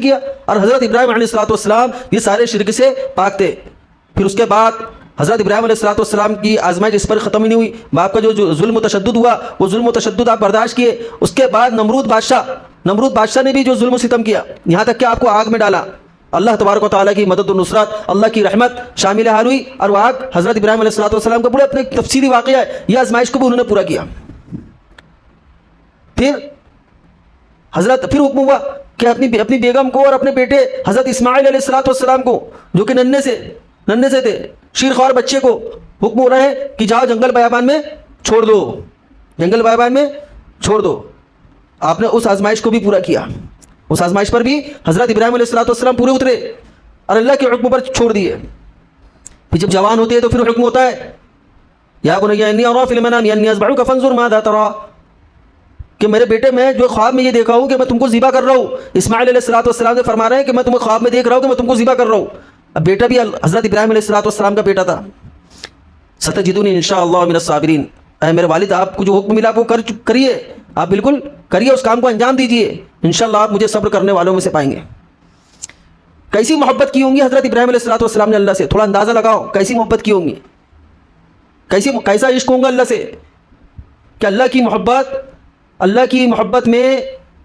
کیا. اور حضرت ابراہیم علیہ السلام یہ سارے شرک سے پاک تھے. پھر اس کے بعد حضرت ابراہیم علیہ السلام کی آزمائش اس پر ختم ہی نہیں ہوئی. باپ کا جو ظلم و تشدد ہوا وہ ظلم و تشدد آپ برداشت کیے. اس کے بعد نمرود بادشاہ نے بھی جو ظلم و ستم کیا, یہاں تک کہ آپ کو آگ میں ڈالا. اللہ تبارک و تعالیٰ کی مدد و نصرت, اللہ کی رحمت شامل حال ہوئی, اور وہ آگ حضرت ابراہیم علیہ السلام کا پورا اپنے تفصیلی واقعہ ہے. یہ آزمائش کو بھی انہوں نے پورا کیا. پھر حکم ہوا کہ اپنی بیگم کو اور اپنے بیٹے حضرت اسماعیل علیہ السلام کو, جو کہ ننھے سے تھے, شیرخوار بچے کو حکم ہو رہا ہے کہ جاؤ جنگل بیابان میں چھوڑ دو. آپ نے اس آزمائش کو بھی پورا کیا. اس آزمائش پر بھی حضرت ابراہیم علیہ السلام پورے اترے اور اللہ کے حکم پر چھوڑ دیے. پھر جب جوان ہوتے ہیں تو پھر حکم ہوتا ہے یا بنی انی ارا فی المنام انی اذبحک فانظر ماذا ترى, کہ میرے بیٹے میں جو خواب میں یہ دیکھا ہوں کہ میں تم کو ذبح کر رہا ہوں. اسماعیل علیہ السلام سے فرما رہے ہیں کہ میں تمہیں خواب میں دیکھ رہا ہوں کہ میں تم کو ذبح کر رہا ہوں. اب بیٹا بھی حضرت ابراہیم علیہ السلام کا بیٹا تھا. ستجدونی انشاءاللہ من الصابرین, اے میرے والد آپ کو جو حکم ملا وہ کریے, آپ بالکل کریے, اس کام کو انجام دیجیے, انشاءاللہ آپ مجھے صبر کرنے والوں میں سے پائیں گے. کیسی محبت کی ہوں گی حضرت ابراہیم علیہ السلام نے اللہ سے, تھوڑا اندازہ لگاؤ کیسی محبت کی ہوں گی, کیسا عشق ہوں گا اللہ سے, کہ اللہ کی محبت میں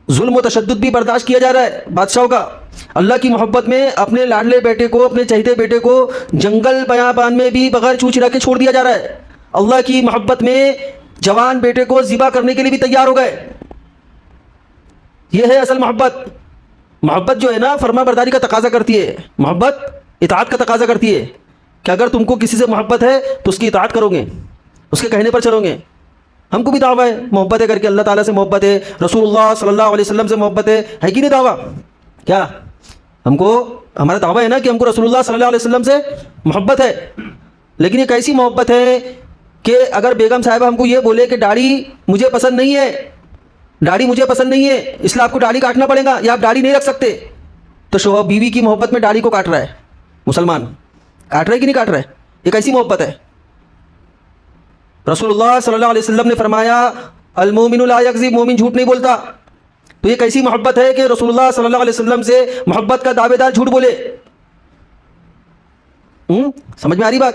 ظلم و تشدد بھی برداشت کیا جا رہا ہے بادشاہوں کا. اللہ کی محبت میں اپنے لاڈلے بیٹے کو, اپنے چہیتے بیٹے کو جنگل بیابان میں بھی بغیر چھو چھڑا کے چھوڑ دیا جا رہا ہے. اللہ کی محبت میں جوان بیٹے کو ذبح کرنے کے لیے بھی تیار ہو گئے. یہ ہے اصل محبت جو ہے نا, فرما برداری کا تقاضا کرتی ہے. محبت اطاعت کا تقاضا کرتی ہے کہ اگر تم کو کسی سے محبت ہے تو اس کی اطاعت کرو گے, اس کے کہنے پر چلو گے. ہم کو بھی دعویٰ ہے محبت ہے کر کے, اللہ تعالیٰ سے محبت ہے, رسول اللہ صلی اللہ علیہ وسلم سے محبت ہے کہ نہیں دعویٰ؟ کیا ہمارا دعویٰ ہے نا کہ ہم کو رسول اللہ صلی اللہ علیہ وسلم سے محبت ہے. لیکن یہ کیسی محبت ہے کہ اگر بیگم صاحبہ ہم کو یہ بولے کہ داڑھی مجھے پسند نہیں ہے, اس لیے آپ کو داڑھی کاٹنا پڑے گا یا آپ داڑھی نہیں رکھ سکتے, تو شوہر بیوی کی محبت میں داڑھی کو کاٹ رہا ہے. مسلمان کاٹ رہا ہے کہ نہیں کاٹ رہا ہے؟ یہ کیسی محبت ہے؟ رسول اللہ صلی اللہ علیہ وسلم نے فرمایا المومن لا یکذب, مومن جھوٹ نہیں بولتا. تو یہ کیسی محبت ہے کہ رسول اللہ صلی اللہ علیہ وسلم سے محبت کا دعوے دار جھوٹ بولے. سمجھ میں آ رہی بات؟